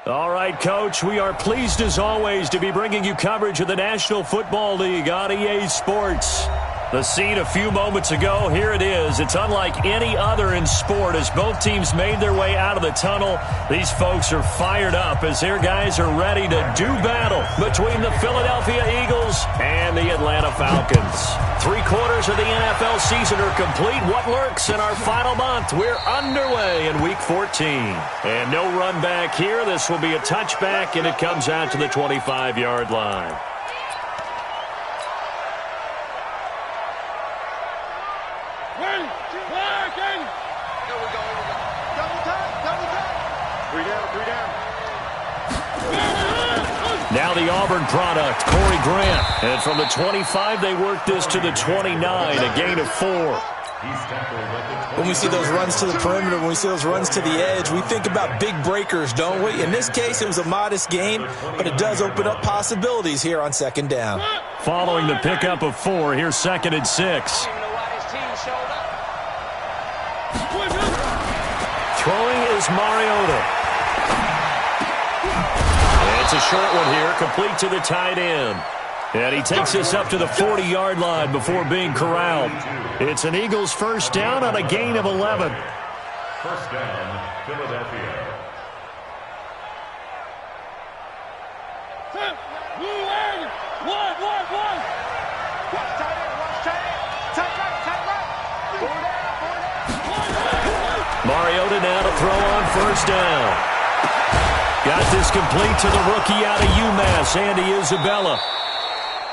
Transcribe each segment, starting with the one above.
All right, Coach, we are pleased as always to be bringing you coverage of the National Football League on EA Sports. The scene a few moments ago, here it is. It's unlike any other in sport as both teams made their way out of the tunnel. These folks are fired up as their guys are ready to do battle between the Philadelphia Eagles and the Atlanta Falcons. 3/4 of the NFL season are complete. What lurks in our final month? We're underway in Week 14. And no run back here. This will be a touchback, and it comes out to the 25-yard line. Now the Auburn product, Corey Grant. And from the 25, they work this to the 29, a gain of 4. When we see those runs to the perimeter, when we see those runs to the edge, we think about big breakers, don't we? In this case, it was a modest gain, but it does open up possibilities here on second down. Following the pickup of 4, here's 2nd and 6. Throwing is Mariota. It's a short one here, complete to the tight end. And he takes us up to the 40-yard line before being corralled. It's an Eagles first down on a gain of 11. First down, Philadelphia. Mariota now to throw on first down. Got this complete to the rookie out of UMass, Andy Isabella.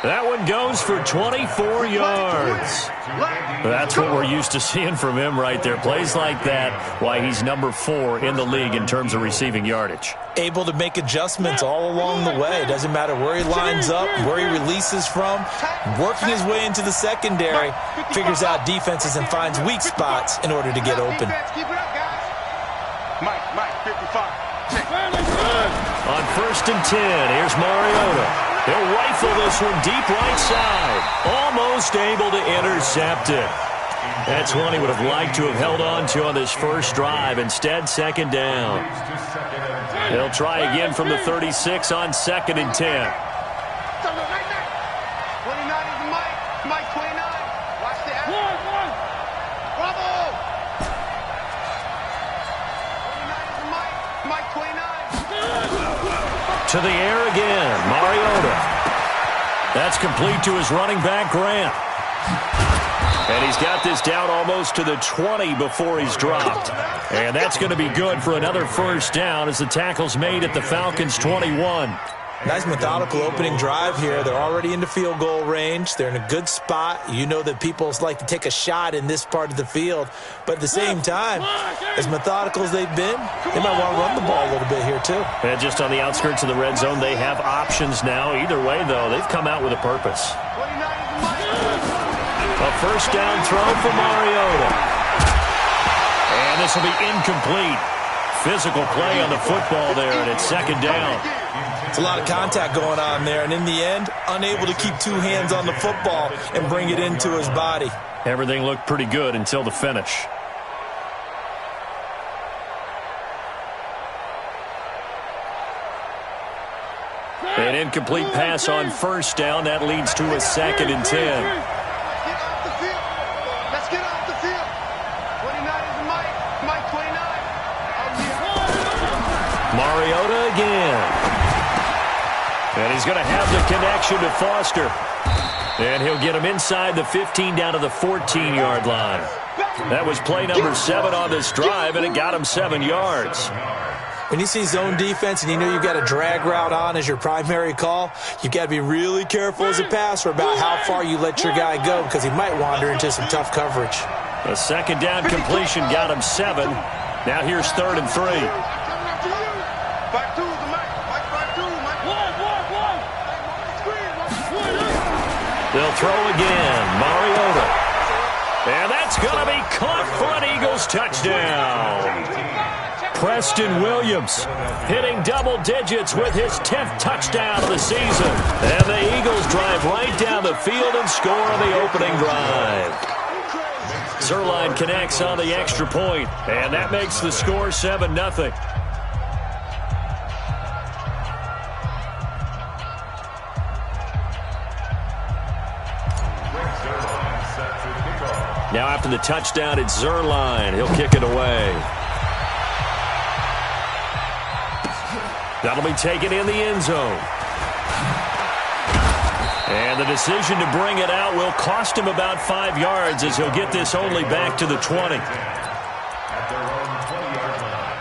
That one goes for 24 yards. That's what we're used to seeing from him right there. Plays like that, why he's number 4 in the league in terms of receiving yardage. Able to make adjustments all along the way. Doesn't matter where he lines up, where he releases from. Working his way into the secondary, figures out defenses and finds weak spots in order to get open. Mike, 55. On 1st and 10, here's Mariota. He'll rifle this one deep right side. Almost able to intercept it. That's one he would have liked to have held on to on this first drive. Instead, 2nd down. He'll try again from the 36 on 2nd and 10. 29 is Mike 29. Watch the action. Bravo! 29 is Mike 29. To the air again, Mariota. That's complete to his running back, Grant. And he's got this down almost to the 20 before he's dropped. And that's going to be good for another first down as the tackle's made at the Falcons' 21. Nice methodical opening drive here. They're already into field goal range. They're in a good spot. You know that people like to take a shot in this part of the field. But at the same time, as methodical as they've been, they might want to run the ball a little bit here too. And just on the outskirts of the red zone, they have options now. Either way, though, they've come out with a purpose. A first down throw for Mariota. And this will be incomplete. Physical play on the football there, and it's 2nd down. It's a lot of contact going on there, and in the end, unable to keep 2 hands on the football and bring it into his body. Everything looked pretty good until the finish. An incomplete pass on first down. That leads to a 2nd and 10. Let's get off the field. 29 is Mike 29. Mariota again. And he's going to have the connection to Foster. And he'll get him inside the 15 down to the 14-yard line. That was play number 7 on this drive, and it got him 7 yards. When you see zone defense and you know you've got a drag route on as your primary call, you've got to be really careful as a passer about how far you let your guy go because he might wander into some tough coverage. A 2nd down completion got him 7. Now here's 3rd and 3. They'll throw again. Mariota. And that's going to be caught for an Eagles touchdown. Preston Williams hitting double digits with his 10th touchdown of the season. And the Eagles drive right down the field and score on the opening drive. Zerline connects on the extra point, and that makes the score 7-0. Now after the touchdown, it's Zerline. He'll kick it away. That'll be taken in the end zone. And the decision to bring it out will cost him about 5 yards as he'll get this only back to the 20. At their own 20-yard line.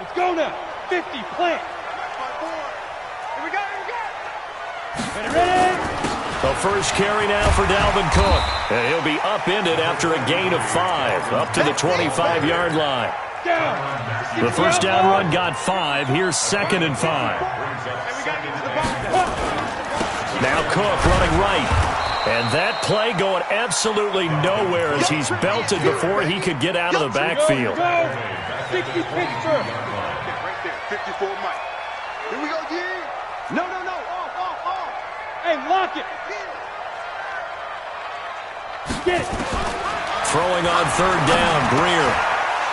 Let's go now. 50, plant. Here we go, here we go. Ready? The first carry now for Dalvin Cook. And he'll be upended after a gain of 5, up to the 25-yard line. Down. The first down run got 5. Here's 2nd and 5. Now Cook running right. And that play going absolutely nowhere as he's belted before he could get out of the backfield. 60 Pittsburgh. Right there, 54 Mike. Here we go, G. No. Off. Hey, lock it. Get it. Throwing on 3rd down, Greer.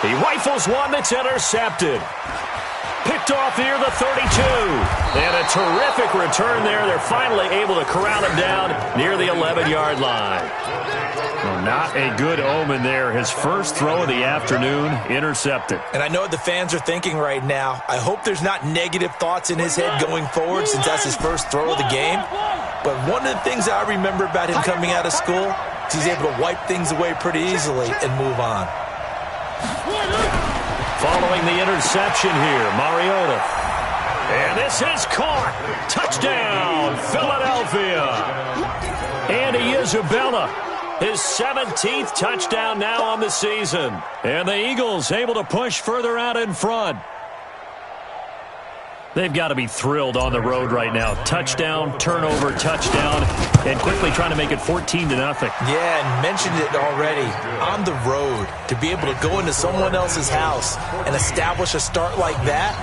He rifles one that's intercepted. Picked off near the 32. And a terrific return there. They're finally able to corral him down near the 11-yard line. Well, not a good omen there. His first throw of the afternoon, intercepted. And I know what the fans are thinking right now. I hope there's not negative thoughts in his head going forward since that's his first throw of the game. But one of the things I remember about him coming out of school is he's able to wipe things away pretty easily and move on. Following the interception here, Mariota. And this is caught. Touchdown, Philadelphia. Andy Isabella, his 17th touchdown now on the season. And the Eagles able to push further out in front. They've got to be thrilled on the road right now. Touchdown, turnover, touchdown, and quickly trying to make it 14-0. Yeah, and mentioned it already. On the road, to be able to go into someone else's house and establish a start like that,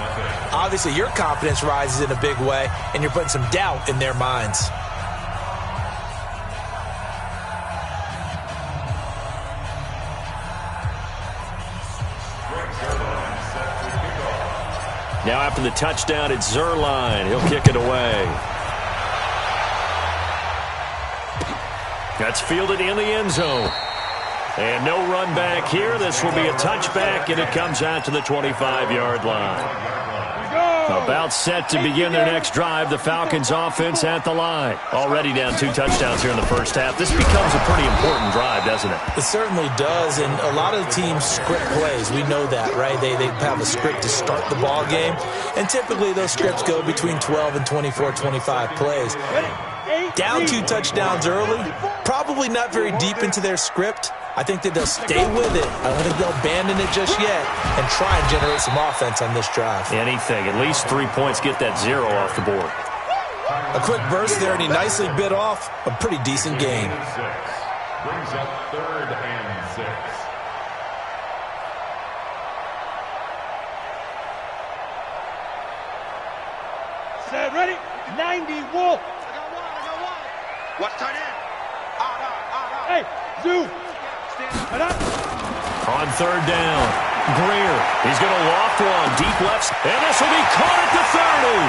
obviously your confidence rises in a big way, and you're putting some doubt in their minds. Now after the touchdown, it's Zerline. He'll kick it away. That's fielded in the end zone. And no run back here. This will be a touchback, and it comes out to the 25-yard line. About set to begin their next drive. The Falcons offense at the line. Already down 2 touchdowns here in the first half. This becomes a pretty important drive, doesn't it? It certainly does, and a lot of the teams script plays. We know that, right? They have a script to start the ball game, and typically those scripts go between 12 and 24, 25 plays. Down 2 touchdowns early, probably not very deep into their script. I think that they'll stay with it. I don't think they'll abandon it just yet and try and generate some offense on this drive. Anything. At least 3 points, get that 0 off the board. A quick burst there, and he nicely bit off a pretty decent gain. Brings up 3rd and 6. Set, ready? 90, Wolf. I got one. Watch tight end. Out. Hey, Zoo. Stand up. On 3rd down, Greer. He's going to loft one deep left, and this will be caught at the 30.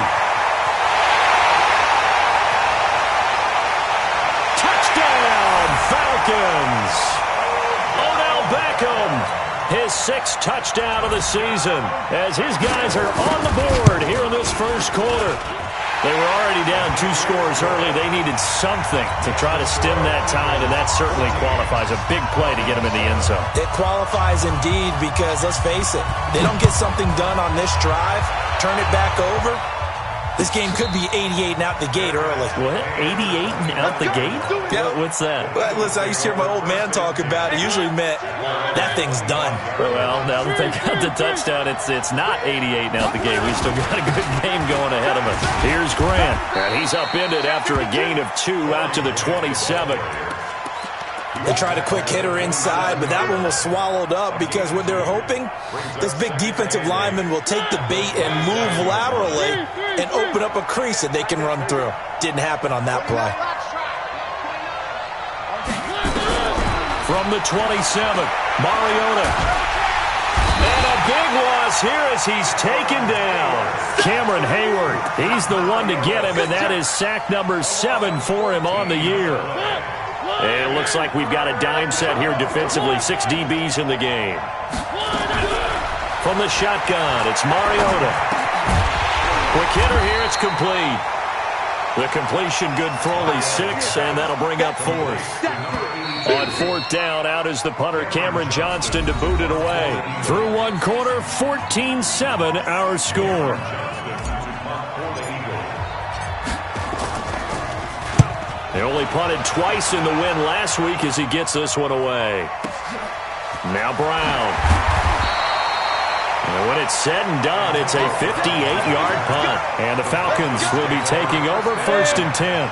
Touchdown, Falcons. Odell Beckham, his 6th touchdown of the season, as his guys are on the board here in this first quarter. They were already down 2 scores early. They needed something to try to stem that tide, and that certainly qualifies. A big play to get them in the end zone. It qualifies indeed because, let's face it, they don't get something done on this drive, turn it back over, this game could be 88 and out the gate early. What? 88 and out the gate? Yeah. What's that? Well, listen, I used to hear my old man talk about it. Usually meant that thing's done. Well, now that they got the touchdown, it's not 88 and out the gate. We still got a good game going ahead of us. Here's Grant, and he's upended after a gain of 2 out to the 27. They tried a quick hitter inside, but that one was swallowed up because what they're hoping, this big defensive lineman will take the bait and move laterally and open up a crease that they can run through. Didn't happen on that play. From the 27, Mariota. And a big loss loss here as he's taken down. Cameron Hayward, he's the one to get him, and that is sack number 7 for him on the year. And it looks like we've got a dime set here defensively. 6 DBs in the game. From the shotgun, it's Mariota. Quick hitter here, it's complete. The completion good for only 6, and that'll bring up 4th. On 4th down, out is the punter, Cameron Johnston, to boot it away. Through one quarter, 14-7 our score. They only punted twice in the win last week as he gets this one away. Now Brown. And when it's said and done, it's a 58-yard punt. And the Falcons will be taking over 1st and 10.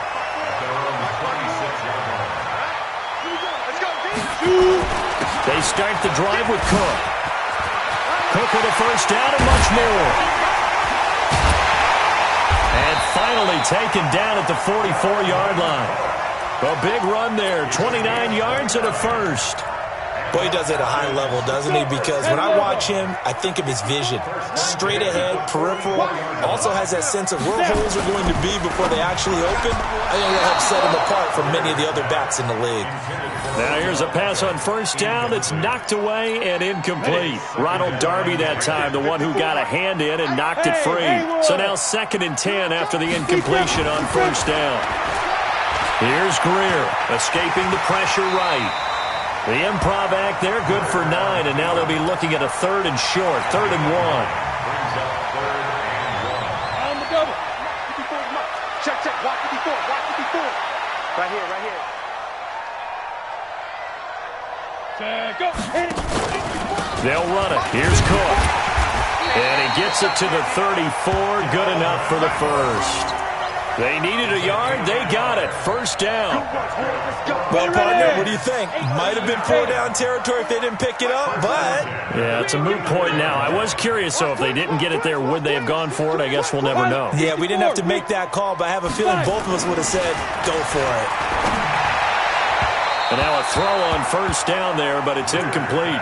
They start the drive with Cook. Cook with a 1st down and much more. And finally taken down at the 44-yard line. A big run there, 29 yards and a 1st. Boy, he does it at a high level, doesn't he? Because when I watch him, I think of his vision. Straight ahead, peripheral. Also has that sense of where holes are going to be before they actually open. I think that helps set him apart from many of the other backs in the league. Now here's a pass on 1st down that's knocked away and incomplete. Ronald Darby that time, the one who got a hand in and knocked it free. So now 2nd and 10 after the incompletion on 1st down. Here's Greer, escaping the pressure right. The improv act there, good for 9, and now they'll be looking at a 3rd and short, 3rd and 1. On the double. Check, watch it before. Right here. Check, go. Hit it. They'll run it. Here's Cook. And he gets it to the 34, good enough for the 1st. They needed a yard. They got it. 1st down. Well, partner, what do you think? Might have been 4-down territory if they didn't pick it up, but... Yeah, it's a moot point now. I was curious, though, if they didn't get it there, would they have gone for it? I guess we'll never know. Yeah, we didn't have to make that call, but I have a feeling both of us would have said, go for it. And now a throw on 1st down there, but it's incomplete.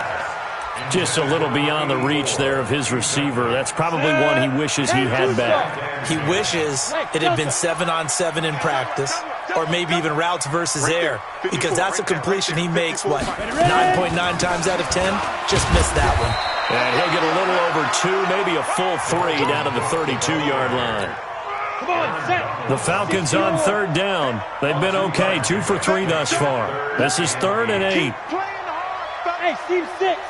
Just a little beyond the reach there of his receiver. That's probably one he wishes he had back. He wishes it had been 7-on-7 in practice, or maybe even routes versus air, because that's a completion he makes, 9.9 times out of 10? Just missed that one. And he'll get a little over 2, maybe a full 3 down to the 32-yard line. The Falcons on 3rd down. They've been okay, 2 for 3 thus far. This is 3rd and 8. Hey, Steve 6.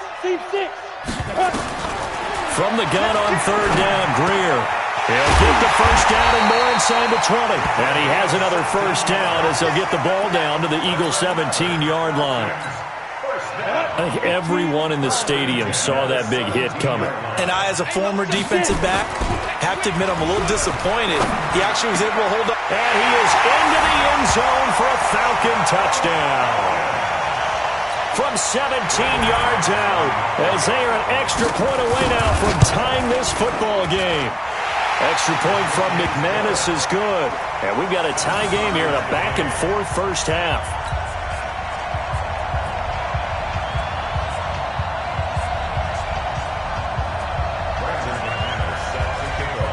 From the gun on 3rd down, Greer. He'll get the 1st down and more inside the 20. And he has another 1st down as he'll get the ball down to the Eagles' 17-yard line. I think everyone in the stadium saw that big hit coming. And I, as a former defensive back, have to admit I'm a little disappointed. He actually was able to hold up. And he is into the end zone for a Falcon touchdown. From 17 yards out, as they are an extra point away now from tying this football game. Extra point from McManus is good. And we've got a tie game here in a back-and-forth 1st half.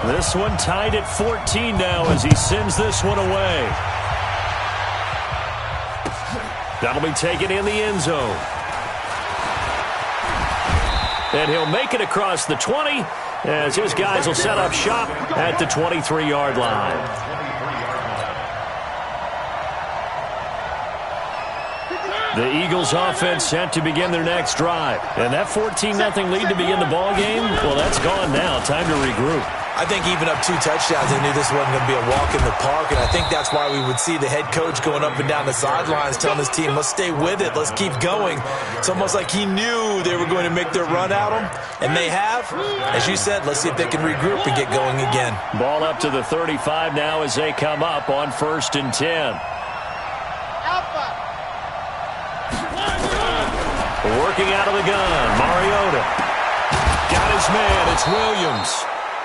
This one tied at 14 now as he sends this one away. That'll be taken in the end zone. And he'll make it across the 20 as his guys will set up shop at the 23-yard line. The Eagles offense set to begin their next drive. And that 14-0 lead to begin the ball game, well, that's gone now. Time to regroup. I think even up 2 touchdowns, they knew this wasn't going to be a walk in the park, and I think that's why we would see the head coach going up and down the sidelines telling his team, let's stay with it, let's keep going. It's almost like he knew they were going to make their run at him, and they have. As you said, let's see if they can regroup and get going again. Ball up to the 35 now as they come up on 1st and 10. Working out of the gun, Mariota. Got his man, it's Williams.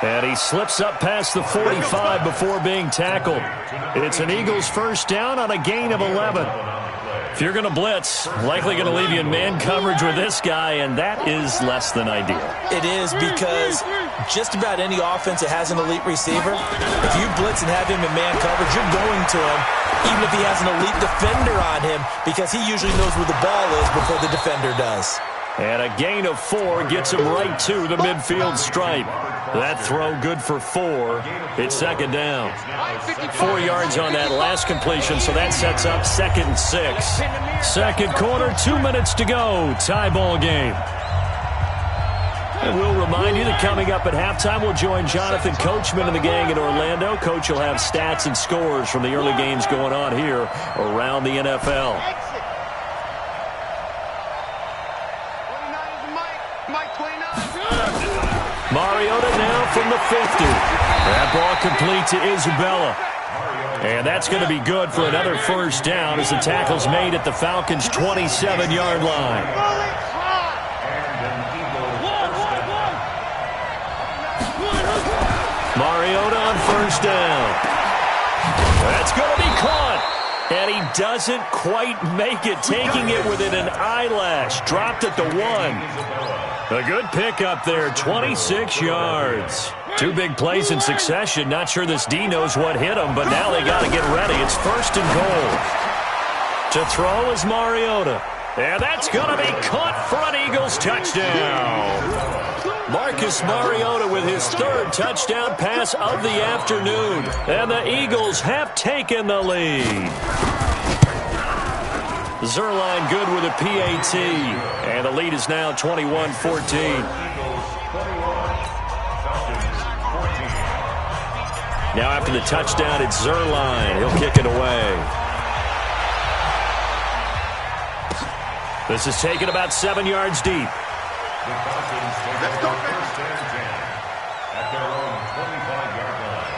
And he slips up past the 45 before being tackled. It's an Eagles 1st down on a gain of 11. If you're going to blitz, likely going to leave you in man coverage with this guy, and that is less than ideal. It is, because just about any offense that has an elite receiver, if you blitz and have him in man coverage, you're going to him, even if he has an elite defender on him, because he usually knows where the ball is before the defender does. And a gain of 4 gets him right to the midfield stripe. That throw good for 4. It's second down. 4 yards on that last completion, so that sets up 2nd and 6. Second quarter, 2 minutes to go. Tie ball game. And we'll remind you that coming up at halftime, we'll join Jonathan Coachman and the gang in Orlando. Coach will have stats and scores from the early games going on here around the NFL. Mariota now from the 50. That ball complete to Isabella. And that's going to be good for another first down as the tackle's made at the Falcons' 27-yard line. Mariota on first down. That's going to be caught. And he doesn't quite make it, taking it within an eyelash. Dropped at the 1. A good pickup there, 26 yards. 2 big plays in succession. Not sure this D knows what hit him, but now they got to get ready. It's 1st and goal. To throw is Mariota. And that's going to be caught for an Eagles touchdown. Marcus Mariota with his 3rd touchdown pass of the afternoon. And the Eagles have taken the lead. Zerline good with a PAT. And the lead is now 21-14. Now after the touchdown, it's Zerline. He'll kick it away. This is taken about 7 yards deep. Let's go, man. At their own 25-yard line.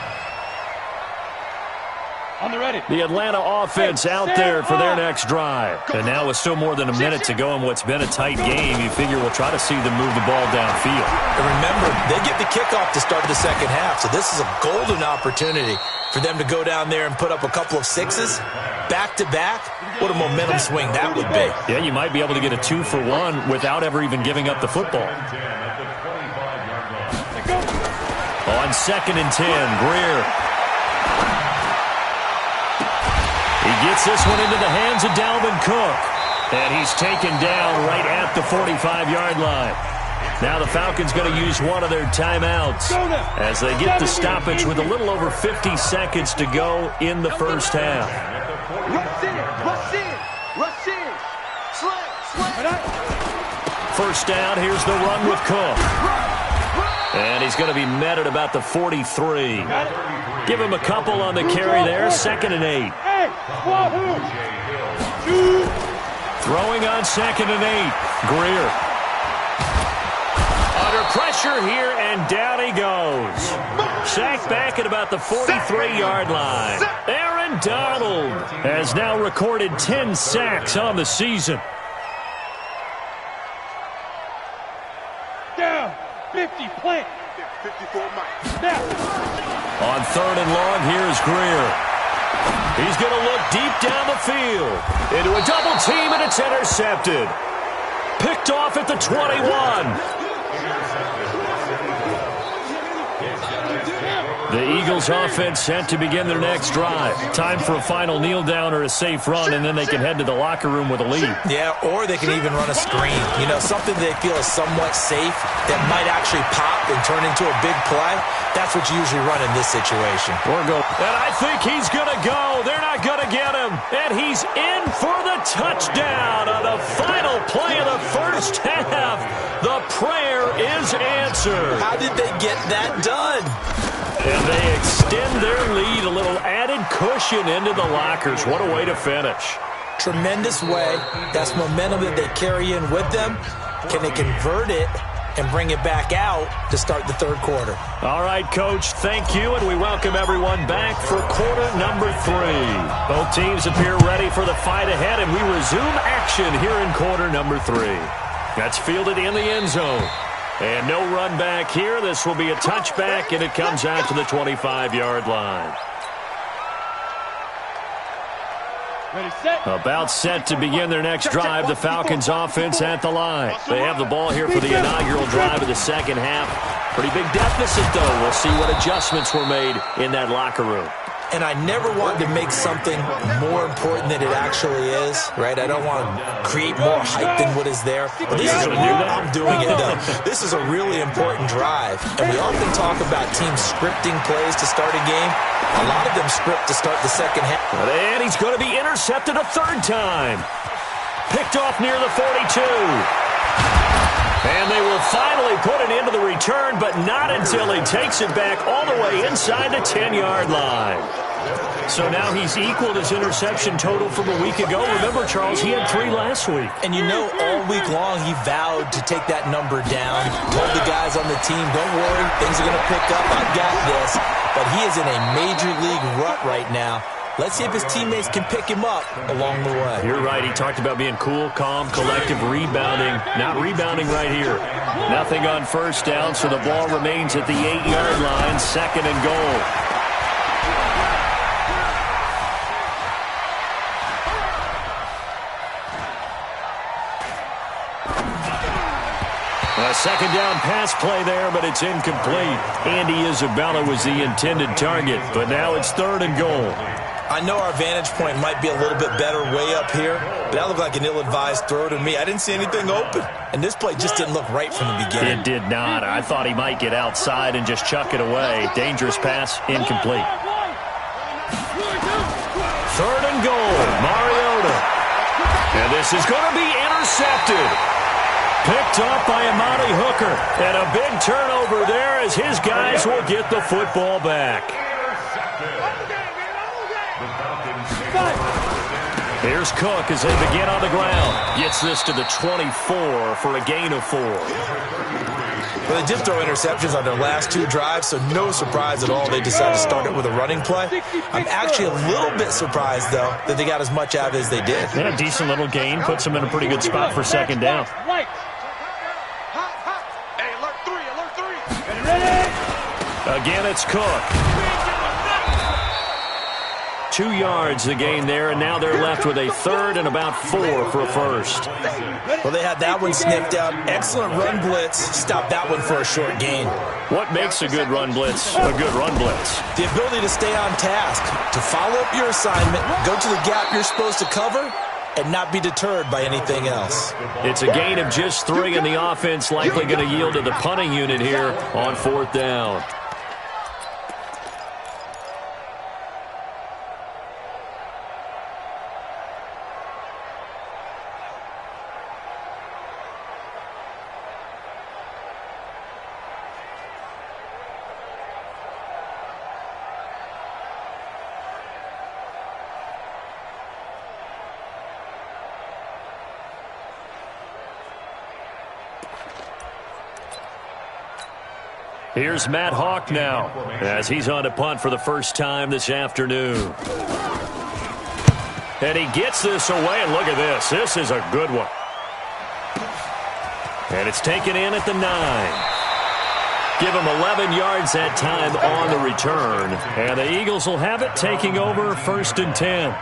On the ready. The Atlanta offense out there for their next drive. And now with still more than a minute to go in what's been a tight game, you figure we'll try to see them move the ball downfield. And remember, they get the kickoff to start the second half, so this is a golden opportunity for them to go down there and put up a couple of 6s back-to-back. What a momentum swing that would be. Yeah, you might be able to get a 2-for-1 without ever even giving up the football. On 2nd and 10, Greer. He gets this one into the hands of Dalvin Cook. And he's taken down right at the 45-yard line. Now the Falcons going to use one of their timeouts as they get the stoppage with a little over 50 seconds to go in the first half. Rush in, rush in, rush in. Slam. First down, here's the run with Cook. And he's going to be met at about the 43. Give him a couple on the carry there, 2nd and 8. Throwing on 2nd and 8. Greer. Under pressure here, and down he goes. Sacked back at about the 43-yard line. Aaron Donald has now recorded 10 sacks on the season. Down. 50, plant. 54 miles. Now. On 3rd and long, here's Greer. He's going to look deep down the field. Into a double team, and it's intercepted. Picked off at the 21. The Eagles offense set to begin their next drive. Time for a final kneel down or a safe run, and then they can head to the locker room with a lead. Yeah, or they can even run a screen. You know, something they feel is somewhat safe that might actually pop and turn into a big play. That's what you usually run in this situation. Or go. And I think he's going to go. They're not going to get him. And he's in for the touchdown on the final play of the first half. The prayer is answered. How did they get that done? And they extend their lead, a little added cushion into the lockers. What a way to finish. Tremendous way. That's momentum that they carry in with them. Can they convert it and bring it back out to start the third quarter? All right, Coach, thank you, and we welcome everyone back for quarter number 3. Both teams appear ready for the fight ahead, and we resume action here in quarter number 3. That's fielded in the end zone. And no run back here. This will be a touchback, and it comes out to the 25-yard line. Ready, set. About set to begin their next drive, the Falcons offense at the line. They have the ball here for the inaugural drive of the second half. Pretty big deficit, though. We'll see what adjustments were made in that locker room. And I never want to make something more important than it actually is, right? I don't want to create more hype than what is there. But this is I'm doing it, though. This is a really important drive. And we often talk about teams scripting plays to start a game. A lot of them script to start the second half. And he's going to be intercepted a third time. Picked off near the 42. And they will finally put it into the return, but not until he takes it back all the way inside the 10-yard line. So now he's equaled his interception total from a week ago. Remember, Charles, he had 3 last week. And you know, all week long he vowed to take that number down. Told the guys on the team, don't worry, things are going to pick up. I've got this. But he is in a major league rut right now. Let's see if his teammates can pick him up along the way. You're right. He talked about being cool, calm, collective, rebounding. Not rebounding right here. Nothing on first down, so the ball remains at the 8-yard line, second and goal. A second down pass play there, but it's incomplete. Andy Isabella was the intended target, but now it's third and goal. I know our vantage point might be a little bit better way up here, but that looked like an ill-advised throw to me. I didn't see anything open, and this play just didn't look right from the beginning. It did not. I thought he might get outside and just chuck it away. Dangerous pass, incomplete. Third and goal, Mariota. And this is going to be intercepted. Picked off by Amani Hooker. And a big turnover there as his guys will get the football back. Here's Cook as they begin on the ground. Gets this to the 24 for a gain of 4. Well, they did throw interceptions on their last 2 drives, so no surprise at all they decided to start it with a running play. I'm actually a little bit surprised, though, that they got as much out of it as they did. Yeah, a decent little gain. Puts them in a pretty good spot for second down. Again, it's Cook. 2 yards the gain there, and now they're left with a third and about 4 for a first. Well, they had that one sniffed out. Excellent run blitz. Stopped that one for a short gain. What makes a good run blitz a good run blitz? The ability to stay on task, to follow up your assignment, go to the gap you're supposed to cover, and not be deterred by anything else. It's a gain of just 3, and the offense likely going to yield to the punting unit here on 4th down. Here's Matt Hawk now as he's on to punt for the first time this afternoon. And he gets this away, and look at this. This is a good one. And it's taken in at the 9. Give him 11 yards that time on the return. And the Eagles will have it, taking over 1st and 10.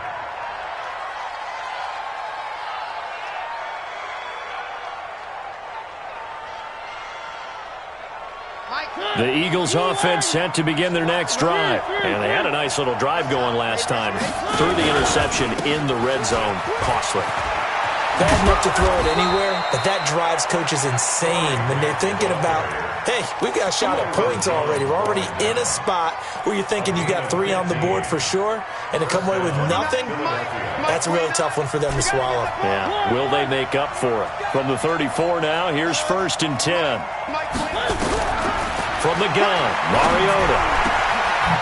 The Eagles offense set to begin their next drive. And they had a nice little drive going last time. Threw the interception in the red zone. Costly. Bad enough to throw it anywhere, but that drives coaches insane when they're thinking about, hey, we've got a shot at points already. We're already in a spot where you're thinking you got 3 on the board for sure, and to come away with nothing, that's a really tough one for them to swallow. Yeah, will they make up for it? From the 34 now, here's 1st and 10. From the gun, Mariota.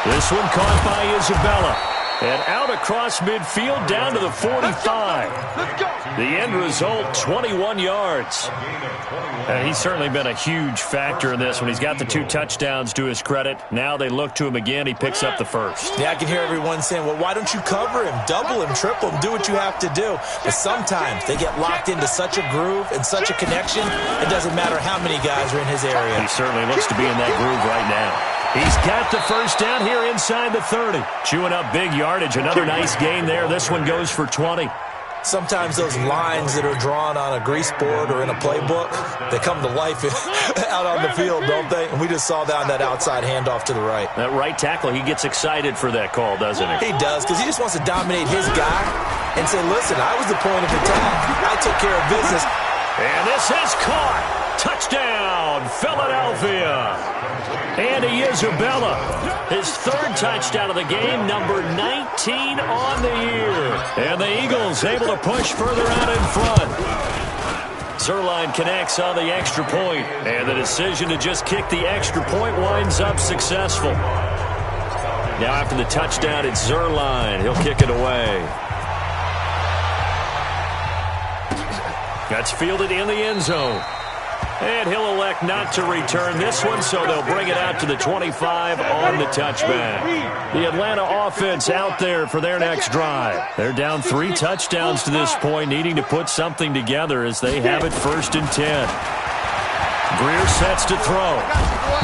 This one caught by Isabella. And out across midfield down to the 45. The end result, 21 yards. And he's certainly been a huge factor in this when he's got the 2 touchdowns to his credit. Now they look to him again. He picks up the first. Yeah, I can hear everyone saying, well, why don't you cover him, double him, triple him, do what you have to do. But sometimes they get locked into such a groove and such a connection, it doesn't matter how many guys are in his area. He certainly looks to be in that groove right now. He's got the first down here inside the 30. Chewing up big yardage. Another nice gain there. This one goes for 20. Sometimes those lines that are drawn on a grease board or in a playbook, they come to life out on the field, don't they? And we just saw that on that outside handoff to the right. That right tackle, he gets excited for that call, doesn't he? He does, because he just wants to dominate his guy and say, listen, I was the point of attack. I took care of business. And this is caught. Touchdown, Philadelphia. Andy Isabella, his third touchdown of the game, number 19 on the year. And the Eagles able to push further out in front. Zerline connects on the extra point, and the decision to just kick the extra point winds up successful. Now after the touchdown, it's Zerline. He'll kick it away. That's fielded in the end zone. And he'll elect not to return this one, so they'll bring it out to the 25 on the touchback. The Atlanta offense out there for their next drive. They're down 3 touchdowns to this point, needing to put something together as they have it 1st and 10. Greer sets to throw.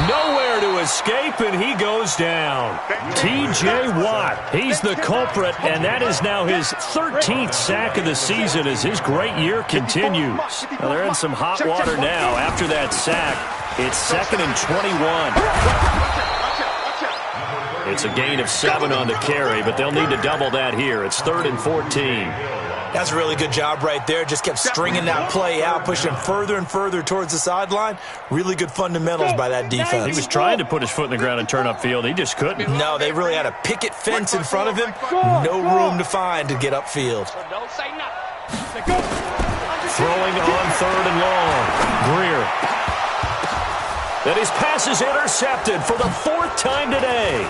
Nowhere to escape, and he goes down. T.J. Watt, he's the culprit, and that is now his 13th sack of the season as his great year continues. Now, they're in some hot water now. After that sack, it's 2nd and 21. It's a gain of 7 on the carry, but they'll need to double that here. It's 3rd and 14. That's a really good job right there. Just kept stringing that play out, pushing him further and further towards the sideline. Really good fundamentals by that defense. He was trying to put his foot in the ground and turn upfield. He just couldn't. No, they really had a picket fence in front of him. No room to find to get upfield. Throwing on 3rd and long. Greer. And his pass is intercepted for the 4th time today.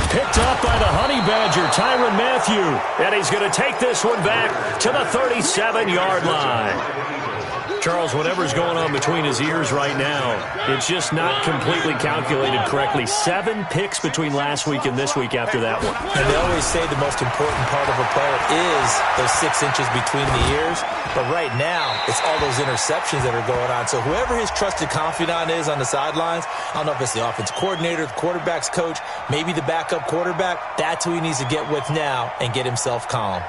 Picked up by the Honey Badger, Tyrann Mathieu. And he's going to take this one back to the 37-yard line. Charles, whatever's going on between his ears right now, it's just not completely calculated correctly. 7 picks between last week and this week after that one. And they always say the most important part of a player is those 6 inches between the ears. But right now, it's all those interceptions that are going on. So whoever his trusted confidant is on the sidelines, I don't know if it's the offense coordinator, the quarterback's coach, maybe the backup quarterback, that's who he needs to get with now and get himself calm.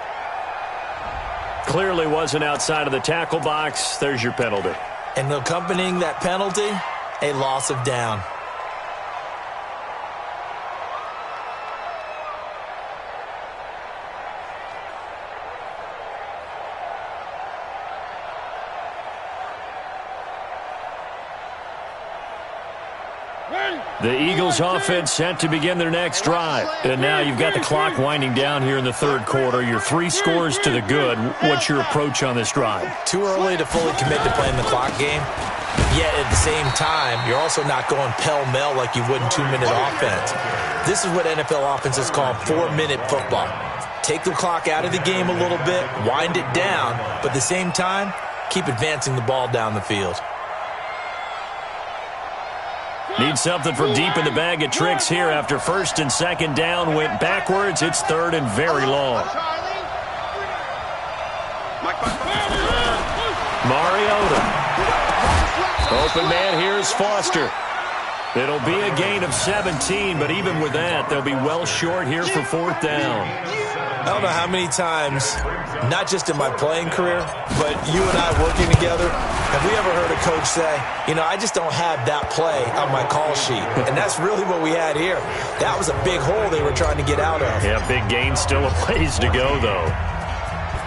Clearly wasn't outside of the tackle box. There's your penalty. And accompanying that penalty, a loss of down. The Eagles offense set to begin their next drive. And now you've got the clock winding down here in the 3rd quarter. You're 3 scores to the good. What's your approach on this drive? Too early to fully commit to playing the clock game. Yet at the same time, you're also not going pell-mell like you would in 2-minute offense. This is what NFL offenses call 4-minute football. Take the clock out of the game a little bit, wind it down, but at the same time, keep advancing the ball down the field. Need something from deep in the bag of tricks here after 1st and 2nd down. Went backwards. It's 3rd and very long. Mariota. Open man here is Foster. It'll be a gain of 17, but even with that, they'll be well short here for 4th down. I don't know how many times, not just in my playing career, but you and I working together, have we ever heard a coach say, you know, I just don't have that play on my call sheet. And that's really what we had here. That was a big hole they were trying to get out of. Yeah, big gain, still a ways to go, though.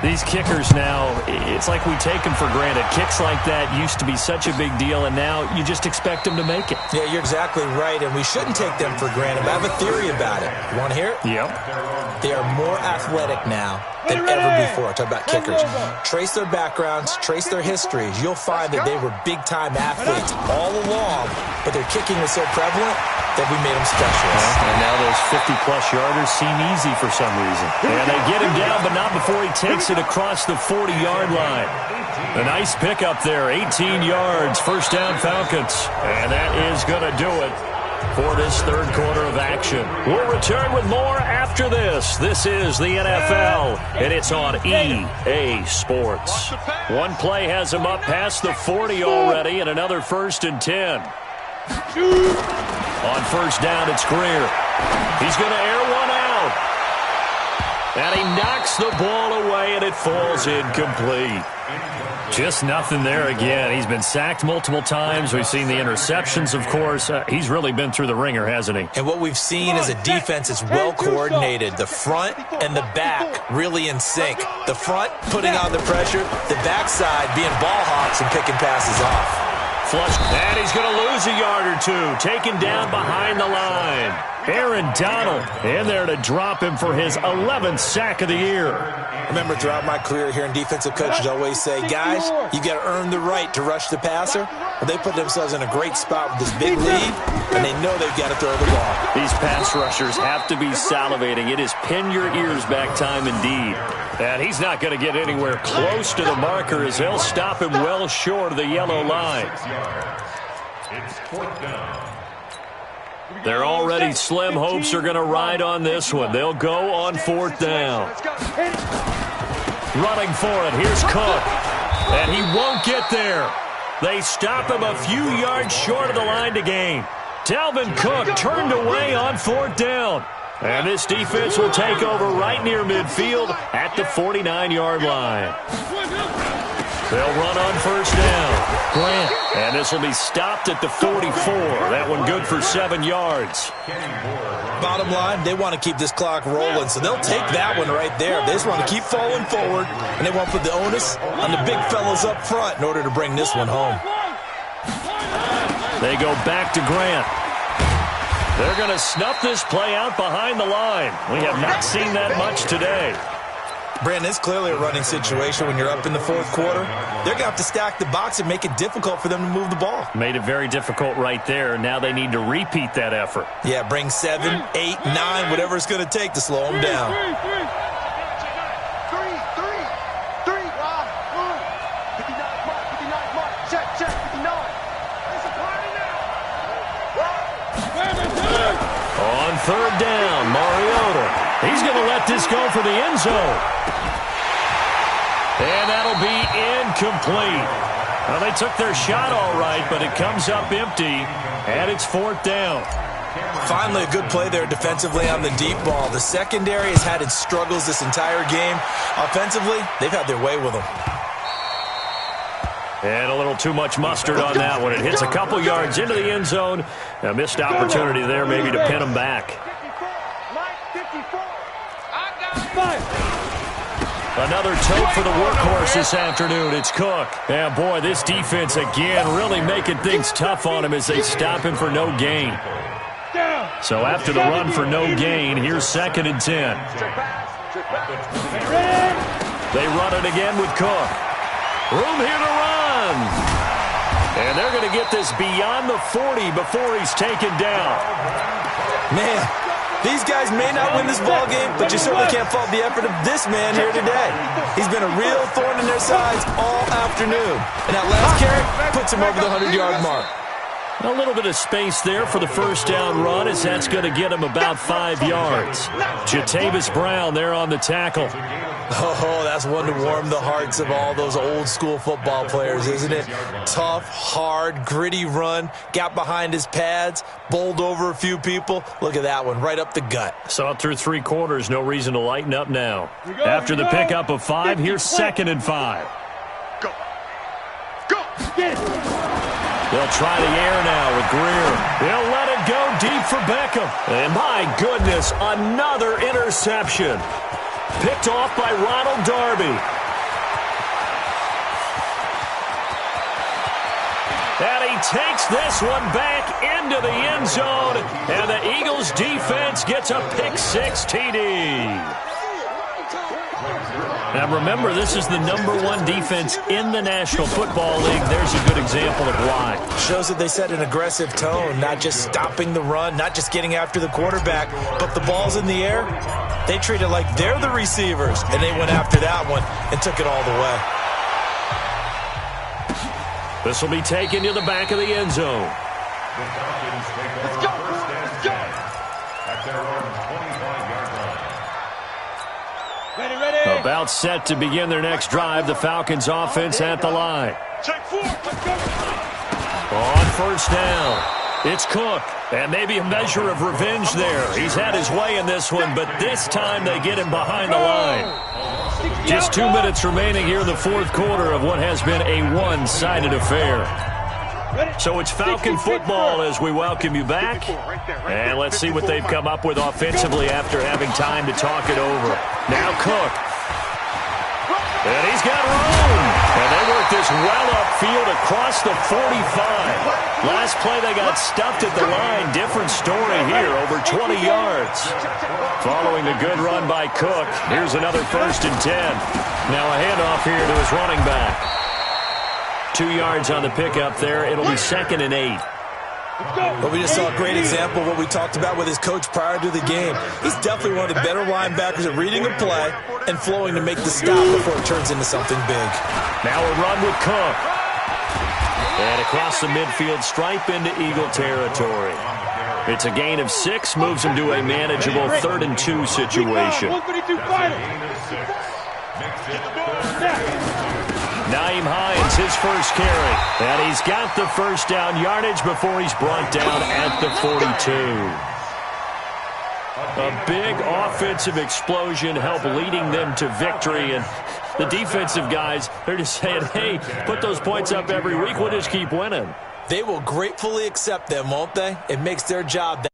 These kickers now, it's like we take them for granted. Kicks like that used to be such a big deal, and now you just expect them to make it. Yeah, you're exactly right, and we shouldn't take them for granted. But I have a theory about it. You want to hear it? Yep. They are more athletic now than ever before. Talk about kickers. Trace their backgrounds, trace their histories. You'll find that they were big-time athletes all along, but their kicking was so prevalent that we made them specialists. And now those 50-plus yarders seem easy for some reason. And they get him down, but not before he takes it across the 40-yard line. A nice pickup there, 18 yards, 1st down Falcons. And that is going to do it for this 3rd quarter of action. We'll return with more after this. This is the NFL, and it's on EA Sports. One play has him up past the 40 already, and another 1st and 10. On first down, it's Greer. He's going to air one out. And he knocks the ball away, and it falls incomplete. Just nothing there again. He's been sacked multiple times. We've seen the interceptions, of course. He's really been through the ringer, hasn't he? And what we've seen is a defense that's well coordinated. The front and the back really in sync. The front putting on the pressure, the backside being ball hawks and picking passes off. Flush, and he's going to lose a yard or two. Taken down behind the line. Aaron Donald in there to drop him for his 11th sack of the year. Remember, throughout my career here in defensive coaches always say, guys, you got to earn the right to rush the passer. Well, they put themselves in a great spot with this big lead, and they know they've got to throw the ball. These pass rushers have to be salivating. It is pin your ears back time indeed. And he's not going to get anywhere close to the marker as they'll stop him well short of the yellow line. It's fourth down. Their already slim hopes are going to ride on this one. They'll go on fourth down. Running for it, here's Cook. And he won't get there. They stop him a few yards short of the line to gain. Dalvin Cook turned away on fourth down. And this defense will take over right near midfield at the 49-yard line. They'll run on first down. Grant. And this will be stopped at the 44. That one good for 7 yards. Bottom line, they want to keep this clock rolling, so they'll take that one right there. They just want to keep falling forward, and they want to put the onus on the big fellas up front in order to bring this one home. They go back to Grant. They're going to snuff this play out behind the line. We have not seen that much today. Brandon, it's clearly a running situation when you're up in the fourth quarter. They're going to have to stack the box and make it difficult for them to move the ball. Made it very difficult right there. Now they need to repeat that effort. Yeah, bring 7, 8, 9, whatever it's going to take to slow them down. On third down, Mariota. He's going to let this go for the end zone. And that'll be incomplete. Well, they took their shot all right, but it comes up empty, and it's fourth down. Finally, a good play there defensively on the deep ball. The secondary has had its struggles this entire game. Offensively, they've had their way with them. And a little too much mustard on that one. It hits a couple yards into the end zone. A missed opportunity there maybe to pin them back. Another tote for the workhorse this afternoon. It's Cook. And boy, this defense again really making things tough on him as they stop him for no gain. So after the run for no gain, here's 2nd and 10. They run it again with Cook. Room here to run. And they're going to get this beyond the 40 before he's taken down. Man, these guys may not win this ball game, but you certainly can't fault the effort of this man here today. He's been a real thorn in their sides all afternoon. And that last carry puts him over the 100-yard mark. A little bit of space there for the first down run as that's going to get him about 5 yards. Jatavis Brown there on the tackle. Oh, that's one to warm the hearts of all those old-school football players, isn't it? Tough, hard, gritty run, got behind his pads, bowled over a few people. Look at that one, right up the gut. Saw it through 3 quarters, no reason to lighten up now. After the pickup of 5, here's 2nd and 5. Go. Go. Get it. They'll try the air now with Greer. They'll let it go deep for Beckham. And my goodness, another interception. Picked off by Ronald Darby. And he takes this one back into the end zone. And the Eagles defense gets a pick-6 TD. Now remember, this is the #1 defense in the National Football League. There's a good example of why. Shows that they set an aggressive tone, not just stopping the run, not just getting after the quarterback, but the ball's in the air. They treat it like they're the receivers, and they went after that one and took it all the way. This will be taken to the back of the end zone. Let's go. Let's go. At their own 25-yard line. Ready. About set to begin their next drive. The Falcons offense at the line. Check 4. Let's go. On first down. It's Cook, and maybe a measure of revenge there. He's had his way in this one, but this time they get him behind the line. Just 2 minutes remaining here in the fourth quarter of what has been a one-sided affair. So it's Falcon football as we welcome you back. And let's see what they've come up with offensively after having time to talk it over. Now Cook. And he's got room. And they work this well upfield across the 45. Last play they got stuffed at the line. Different story here, over 20 yards. Following the good run by Cook, here's another 1st and 10. Now a handoff here to his running back. 2 yards on the pickup there. It'll be 2nd and 8. Well, we just saw a great example of what we talked about with his coach prior to the game. He's definitely one of the better linebackers at reading a play and flowing to make the stop before it turns into something big. Now a run with Cook. And across the midfield stripe into Eagle territory. It's a gain of 6, moves him to a manageable 3rd and 2 situation. Nyheim Hines, his first carry. And he's got the first down yardage before he's brought down at the 42. A big offensive explosion helped leading them to victory. And the defensive guys, they're just saying, hey, put those points up every week. We'll just keep winning. They will gratefully accept them, won't they? It makes their job